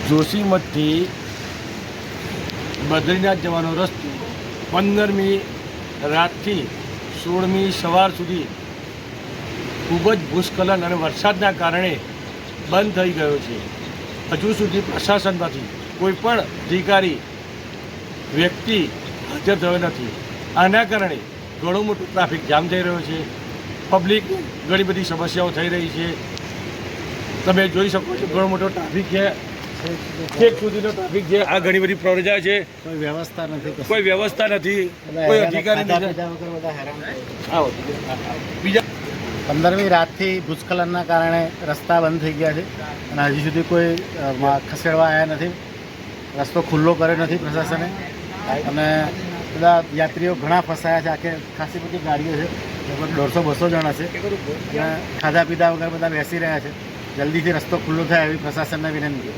જોશીમઠથી બદ્રીનાથ જવાનો રસ્તો 15મી રાતથી 16મી સવાર સુધી ખૂબ જ ભૂસ્ખલન અને વરસાદના કારણે બંધ થઈ ગયો છે. હજુ સુધી પ્રશાસનમાંથી કોઈ પણ અધિકારી વ્યક્તિ હાજર થયો નથી. આના કારણે ઘણો મોટો ટ્રાફિક જામ થઈ રહ્યો છે. પબ્લિક ઘણી બધી સમસ્યાઓ થઈ રહી છે. તમે જોઈ શકો છો ઘણો મોટો ટ્રાફિક છે, છેક સુધીનો ટ્રાફિક છે. આ ઘણી બધી પ્રજા છે, કોઈ વ્યવસ્થા નથી, કોઈ અધિકારી નથી. બીજા 15મી રાતથી ભૂસ્ખલનના કારણે રસ્તા બંધ થઈ ગયા છે અને હજી સુધી કોઈ ખસેડવા આવ્યા નથી. રસ્તો ખુલ્લો કર્યો નથી પ્રશાસને અને બધા યાત્રીઓ ઘણા ફસાયા છે. આખે ખાસી બધી ગાડીઓ છે, લગભગ 150-200 જણા છે. ખાધા પીધા વગર બધા બેસી રહ્યા છે. જલ્દીથી રસ્તો ખુલ્લો થાય એવી પ્રશાસનને વિનંતી.